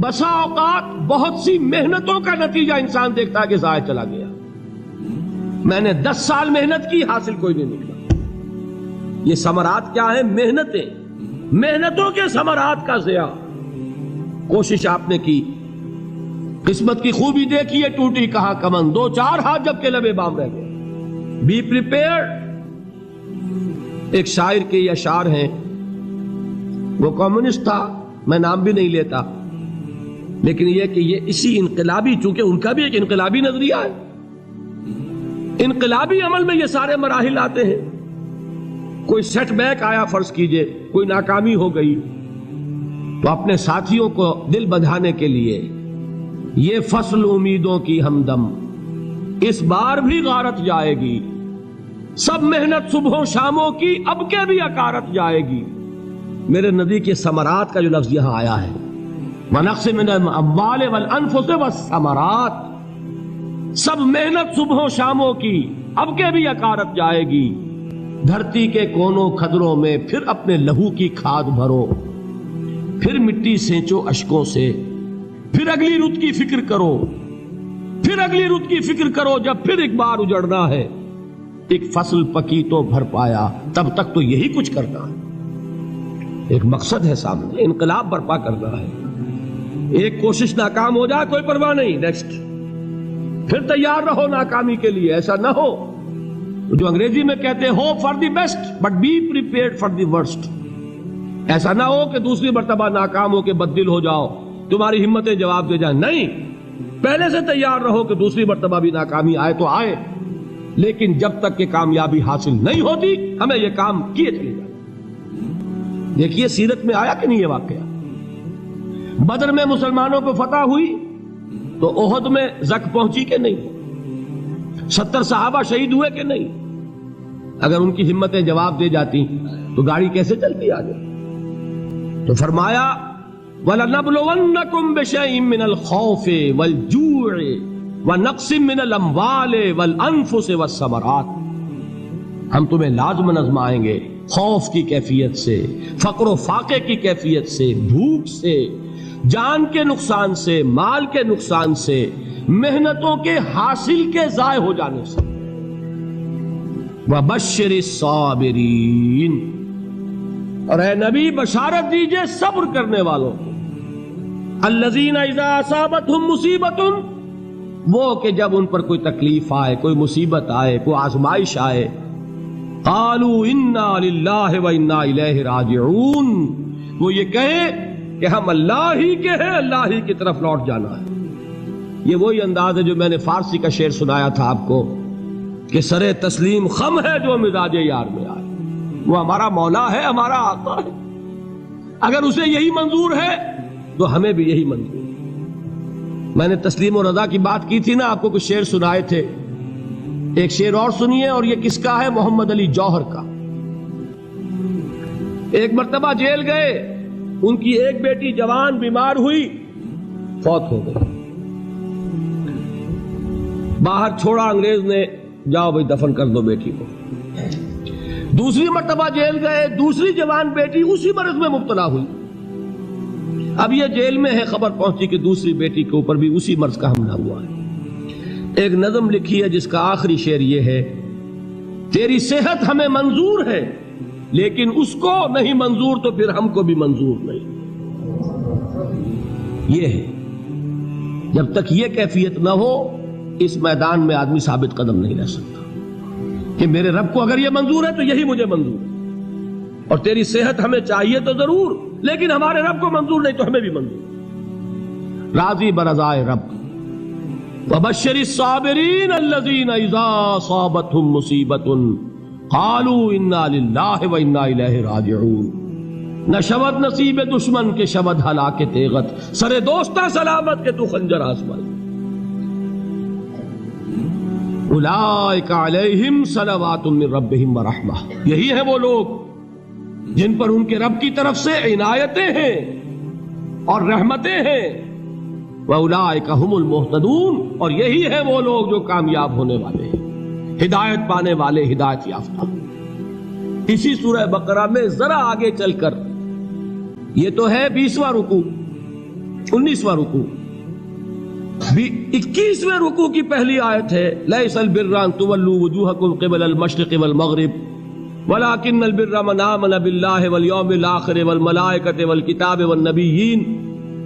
بسا اوقات بہت سی محنتوں کا نتیجہ انسان دیکھتا ہے کہ ضائع چلا گیا، میں نے 10 سال محنت کی، حاصل کوئی نہیں نکلا۔ یہ ثمرات کیا ہیں؟ محنتیں، محنتوں کے ثمرات کا ضیاع۔ کوشش آپ نے کی، قسمت کی خوبی دیکھیے، ٹوٹی کہاں کمن، 2-4 ہاتھ جب کے لبے بام رہ گئے۔ Be prepared. ایک شاعر کے یہ اشعار ہیں، وہ کمیونسٹ تھا، میں نام بھی نہیں لیتا، لیکن یہ کہ یہ اسی انقلابی، چونکہ ان کا بھی ایک انقلابی نظریہ ہے، انقلابی عمل میں یہ سارے مراحل آتے ہیں۔ کوئی سیٹ بیک آیا، فرض کیجئے کوئی ناکامی ہو گئی، تو اپنے ساتھیوں کو دل بندھانے کے لیے یہ فصل امیدوں کی ہمدم اس بار بھی غارت جائے گی، سب محنت صبحوں شاموں کی اب کے بھی اکارت جائے گی۔ میرے نبی کے ثمرات کا جو لفظ یہاں آیا ہے، وَنَقْصٍ مِّنَ الْأَمْوَالِ وَالْأَنفُسِ وَالثَّمَرَاتِ، سب محنت صبحوں شاموں کی اب کے بھی اکارت جائے گی۔ دھرتی کے کونوں کھدروں میں پھر اپنے لہو کی کھاد بھرو، پھر مٹی سینچو اشکوں سے، پھر اگلی رت کی فکر کرو، پھر اگلی رت کی فکر کرو، جب پھر ایک بار اجڑنا ہے۔ ایک فصل پکی تو بھر پایا، تب تک تو یہی کچھ کرنا ہے۔ ایک مقصد ہے سامنے، انقلاب برپا کرنا ہے۔ ایک کوشش ناکام ہو جائے کوئی پرواہ نہیں، نیکسٹ، پھر تیار رہو ناکامی کے لیے۔ ایسا نہ ہو جو انگریزی میں کہتے ہیں hope for the best but be prepared for the worst. ایسا نہ ہو کہ دوسری مرتبہ ناکام ہو کے بددل ہو جاؤ، تمہاری ہمتیں جواب دے جائیں، نہیں، پہلے سے تیار رہو کہ دوسری مرتبہ بھی ناکامی آئے تو آئے، لیکن جب تک کہ کامیابی حاصل نہیں ہوتی ہمیں یہ کام کیے چلے جائیں۔ دیکھیے سیرت میں آیا کہ نہیں یہ واقعہ؟ بدر میں مسلمانوں کو فتح ہوئی تو احد میں زک پہنچی کہ نہیں؟ 70 صحابہ شہید ہوئے کہ نہیں؟ اگر ان کی ہمتیں جواب دے جاتی تو گاڑی کیسے چلتی آگے؟ تو فرمایا وَلَنَبْلُوَنَّكُمْ بِشَيْءٍ مِّنَ الْخَوْفِ وَالْجُوعِ وَنَقْصٍ مِّنَ الْأَمْوَالِ وَالْأَنفُسِ وَالثَّمَرَاتِ، ہم تمہیں لازم آزمائیں گے، خوف کی کیفیت سے، فقر و فاقے کی کیفیت سے، بھوک سے، جان کے نقصان سے، مال کے نقصان سے، محنتوں کے حاصل کے ضائع ہو جانے سے۔ وَبَشِّرِ الصَّابِرِينَ، اور اے نبی بشارت دیجئے صبر کرنے والوں کو۔ الَّذِينَ إِذَا أَصَابَتْهُمْ مُصِيبَةٌ، وہ کہ جب ان پر کوئی تکلیف آئے، کوئی مصیبت آئے، کوئی آزمائش آئے، قالوا انا للہ و انا الیہ راجعون، وہ یہ کہیں کہ ہم اللہ ہی کے ہیں، اللہ ہی کی طرف لوٹ جانا ہے۔ یہ وہی انداز ہے جو میں نے فارسی کا شعر سنایا تھا آپ کو کہ سرے تسلیم خم ہے جو مزاج یار میں آئے۔ وہ ہمارا مولا ہے، ہمارا آقا ہے، اگر اسے یہی منظور ہے تو ہمیں بھی یہی منظور ہے۔ میں نے تسلیم و رضا کی بات کی تھی نا، آپ کو کچھ شعر سنائے تھے، ایک شعر اور سنیے، اور یہ کس کا ہے؟ محمد علی جوہر کا۔ ایک مرتبہ جیل گئے، ان کی ایک بیٹی جوان بیمار ہوئی، فوت ہو گئی، باہر چھوڑا انگریز نے، جاؤ بھائی دفن کر دو بیٹی کو۔ دوسری مرتبہ جیل گئے، دوسری جوان بیٹی اسی مرض میں مبتلا ہوئی۔ اب یہ جیل میں ہے، خبر پہنچی کہ دوسری بیٹی کے اوپر بھی اسی مرض کا حملہ ہوا ہے۔ ایک نظم لکھی ہے جس کا آخری شعر یہ ہے، تیری صحت ہمیں منظور ہے لیکن اس کو نہیں منظور تو پھر ہم کو بھی منظور نہیں۔ یہ ہے، جب تک یہ کیفیت نہ ہو اس میدان میں آدمی ثابت قدم نہیں رہ سکتا کہ میرے رب کو اگر یہ منظور ہے تو یہی مجھے منظور ہے، اور تیری صحت ہمیں چاہیے تو ضرور، لیکن ہمارے رب کو منظور نہیں تو ہمیں بھی منظور۔ راضی برضائے رب۔ وَبَشِّرِ الصَّابِرِينَ الَّذِينَ إِذَا أَصَابَتْهُمْ مُصِيبَةٌ قَالُوا إِنَّا لِلَّهِ وَإِنَّا إِلَيْهِ رَاجِعُونَ۔ نہ شود نصیب دشمن کے شود ہلاک تیغت، سر دوستہ سلامت کے تو خنجر آزمائے۔ اولئک علیہم صلوات من ربہم ورحمہ، یہی ہے وہ لوگ جن پر ان کے رب کی طرف سے عنایتیں ہیں اور رحمتیں ہیں۔ وَأُولَئِكَ هُمُ الْمُهْتَدُونَ، اور یہی ہے وہ لوگ جو کامیاب ہونے والے ہیں، ہدایت پانے والے، ہدایت یافتہ۔ اسی سورہ بقرہ میں ذرا آگے چل کر، یہ تو ہے 20واں رکوع، 19واں رکوع. 21ویں رکوع کی پہلی آیت ہے لیس البر ان تولوا وجوہکم قبل المشرق والمغرب ولكن البر من آمن بالله واليوم الآخر والملائكة والكتاب والنبيين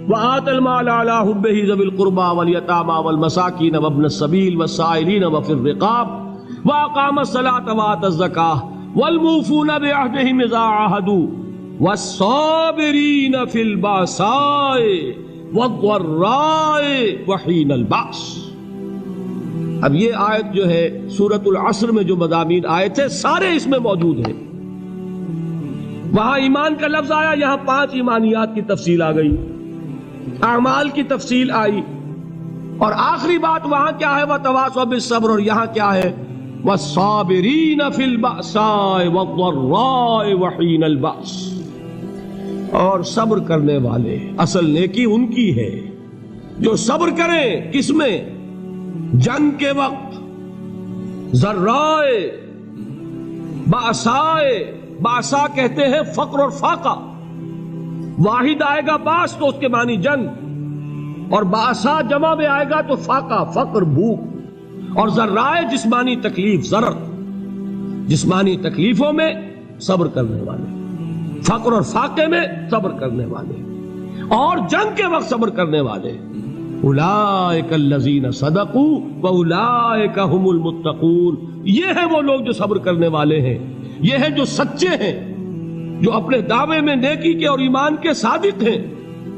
وآتى المال على حبه ذوي القربى واليتامى والمساكين وابن السبيل والسائلين وفي الرقاب وأقام الصلاة وآتى الزكاة والموفون بعهدهم إذا عاهدوا والصابرين في البأساء والضراء وحين البأس. اب یہ آیت جو ہے سورۃ العصر میں جو مضامین آئے تھے سارے اس میں موجود ہیں. وہاں ایمان کا لفظ آیا، یہاں 5 ایمانیات کی تفصیل آ گئی، اعمال کی تفصیل آئی، اور آخری بات وہاں کیا ہے وتواصوا بالصبر، اور یہاں کیا ہے والصابرین فی البأساء والضراء وحین البأس. اور صبر کرنے والے، اصل نیکی ان کی ہے جو صبر کریں. کس میں؟ جنگ کے وقت. ذرائے باسائے، باسا کہتے ہیں فقر اور فاقہ. واحد آئے گا باس تو اس کے معنی جنگ، اور باسا جمع میں آئے گا تو فاقہ فقر بھوک. اور ذرائے جسمانی تکلیف، ضرر جسمانی تکلیفوں میں صبر کرنے والے، فقر اور فاقے میں صبر کرنے والے، اور جنگ کے وقت صبر کرنے والے. اولئک الذین صدقوا واولئک هم المتقون. یہ ہیں وہ لوگ جو صبر کرنے والے ہیں، یہ ہیں جو سچے ہیں، جو اپنے دعوے میں نیکی کے اور ایمان کے صادق ہیں،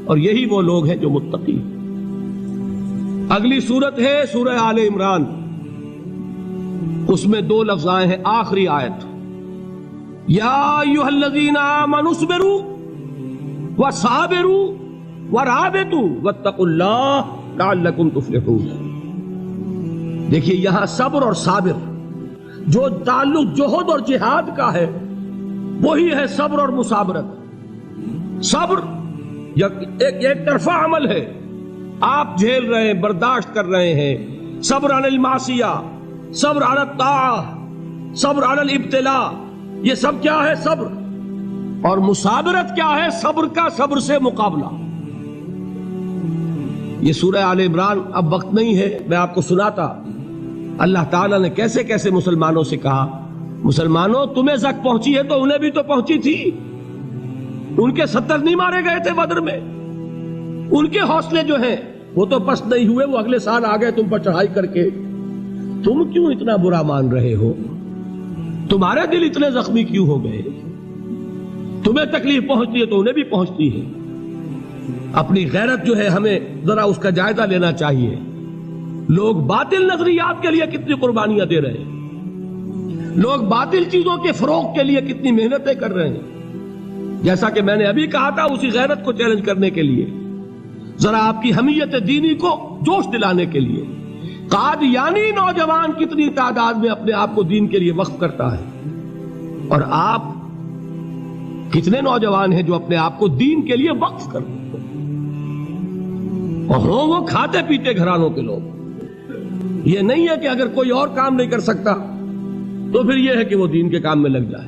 اور یہی وہ لوگ ہیں جو متقی. اگلی سورت ہے سورہ آل عمران، اس میں 2 لفظ آئے ہیں. آخری آیت یا ایھا الذین آمنوا اصبروا وصابروا ورابطوا واتقوا اللہ لعلکم تفلحون. دیکھیے یہاں صبر اور صابر جو تعلق جہد اور جہاد کا ہے وہی ہے صبر اور مصابرت. صبر ایک طرفہ عمل ہے، آپ جھیل رہے ہیں، برداشت کر رہے ہیں. صبر علی المعصیہ، صبر علی الطاعہ، صبر علی الابتلاء، یہ سب کیا ہے؟ صبر. اور مصابرت کیا ہے؟ صبر کا صبر سے مقابلہ. یہ سورہ آل عمران اب وقت نہیں ہے، میں آپ کو سناتا اللہ تعالیٰ نے کیسے کیسے مسلمانوں سے کہا. مسلمانوں تمہیں زک پہنچی ہے تو انہیں بھی تو پہنچی تھی. ان کے 70 نہیں مارے گئے تھے بدر میں؟ ان کے حوصلے جو ہیں وہ تو پست نہیں ہوئے، وہ اگلے سال آ گئے تم پر چڑھائی کر کے. تم کیوں اتنا برا مان رہے ہو؟ تمہارے دل اتنے زخمی کیوں ہو گئے؟ تمہیں تکلیف پہنچتی ہے تو انہیں بھی پہنچتی ہے. اپنی غیرت جو ہے ہمیں ذرا اس کا جائزہ لینا چاہیے. لوگ باطل نظریات کے لیے کتنی قربانیاں دے رہے ہیں، لوگ باطل چیزوں کے فروغ کے لیے کتنی محنتیں کر رہے ہیں. جیسا کہ میں نے ابھی کہا تھا، اسی غیرت کو چیلنج کرنے کے لیے، ذرا آپ کی حمیت دینی کو جوش دلانے کے لیے، قادیانی نوجوان کتنی تعداد میں اپنے آپ کو دین کے لیے وقف کرتا ہے، اور آپ کتنے نوجوان ہیں جو اپنے آپ کو دین کے لیے وقف کرتے ہیں، اور ہوں وہ کھاتے پیتے گھرانوں کے لوگ. یہ نہیں ہے کہ اگر کوئی اور کام نہیں کر سکتا تو پھر یہ ہے کہ وہ دین کے کام میں لگ جائے.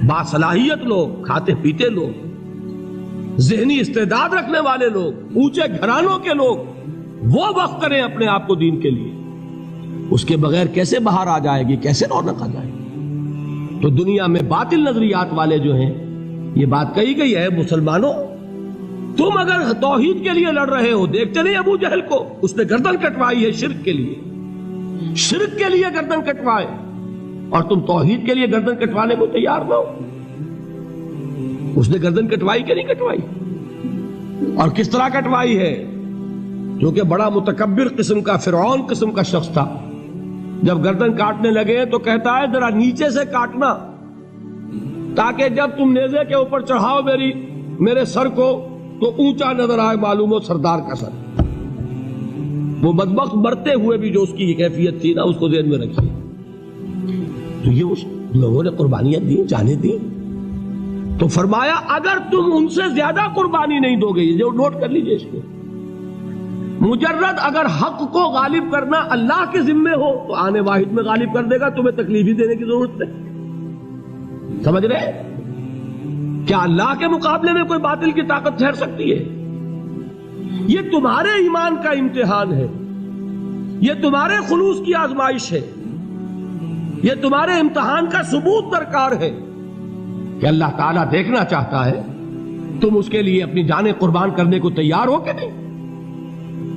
باصلاحیت لوگ، کھاتے پیتے لوگ، ذہنی استعداد رکھنے والے لوگ، اونچے گھرانوں کے لوگ، وہ وقف کریں اپنے آپ کو دین کے لیے. اس کے بغیر کیسے باہر آ جائے گی، کیسے رونق آ جائے گی؟ تو دنیا میں باطل نظریات والے جو ہیں، یہ بات کہی گئی ہے مسلمانوں تم اگر توحید کے لیے لڑ رہے ہو، دیکھتے نہیں ابو جہل کو، اس نے گردن کٹوائی ہے شرک کے لیے، شرک کے لیے گردن کٹوائے، اور تم توحید کے لیے گردن کٹوانے کو تیار نہ ہو. اس نے گردن کٹوائی کہ نہیں کٹوائی؟ اور کس طرح کٹوائی ہے؟ جو کہ بڑا متکبر قسم کا، فرعون قسم کا شخص تھا. جب گردن کاٹنے لگے تو کہتا ہے ذرا نیچے سے کاٹنا، تاکہ جب تم نیزے کے اوپر چڑھاؤ میرے سر کو تو اونچا نظر آئے، معلوم ہو سردار کا سر. وہ بدبخت مرتے ہوئے بھی جو اس کی کیفیت تھی نا، اس کو ذہن میں رکھیے. تو یہ اس لوگوں نے قربانیاں دی، جانیں دی. تو فرمایا اگر تم ان سے زیادہ قربانی نہیں دو گے، یہ نوٹ کر لیجئے اس کو، مجرد اگر حق کو غالب کرنا اللہ کے ذمے ہو تو آنے واحد میں غالب کر دے گا، تمہیں تکلیف ہی دینے کی ضرورت نہیں. سمجھ رہے؟ کیا اللہ کے مقابلے میں کوئی باطل کی طاقت ٹھہر سکتی ہے؟ یہ تمہارے ایمان کا امتحان ہے، یہ تمہارے خلوص کی آزمائش ہے، یہ تمہارے امتحان کا ثبوت درکار ہے کہ اللہ تعالیٰ دیکھنا چاہتا ہے تم اس کے لیے اپنی جانیں قربان کرنے کو تیار ہو کہ نہیں،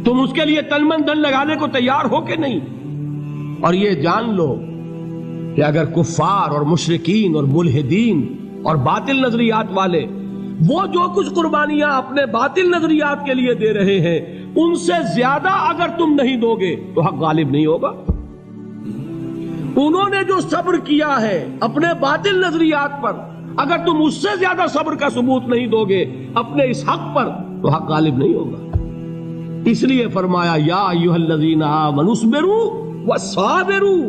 تم اس کے لیے تن من دھن لگانے کو تیار ہو کہ نہیں۔ اور یہ جان لو کہ اگر کفار اور مشرکین اور ملحدین اور باطل نظریات والے وہ جو کچھ قربانیاں اپنے باطل نظریات کے لیے دے رہے ہیں ان سے زیادہ اگر تم نہیں دو گے تو حق غالب نہیں ہوگا۔ انہوں نے جو صبر کیا ہے اپنے باطل نظریات پر، اگر تم اس سے زیادہ صبر کا ثبوت نہیں دو گے اپنے اس حق پر تو حق غالب نہیں ہوگا۔ اس لیے فرمایا یا ایھا الذین آمنوا اصبروا وصابروا،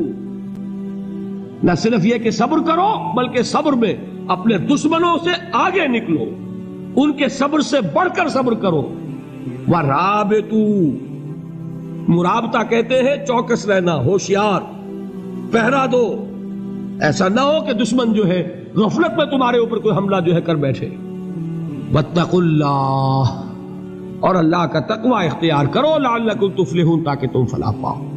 نہ صرف یہ کہ صبر کرو بلکہ صبر میں اپنے دشمنوں سے آگے نکلو، ان کے صبر سے بڑھ کر صبر کرو۔ وَرَابِطُوا، مرابطہ کہتے ہیں چوکس رہنا، ہوشیار، پہرا دو، ایسا نہ ہو کہ دشمن جو ہے غفلت میں تمہارے اوپر کوئی حملہ جو ہے کر بیٹھے۔ وَاتَّقُوا اللَّهَ، اور اللہ کا تقوی اختیار کرو، لعلکم تفلحون، تاکہ تم فلاح پاؤ۔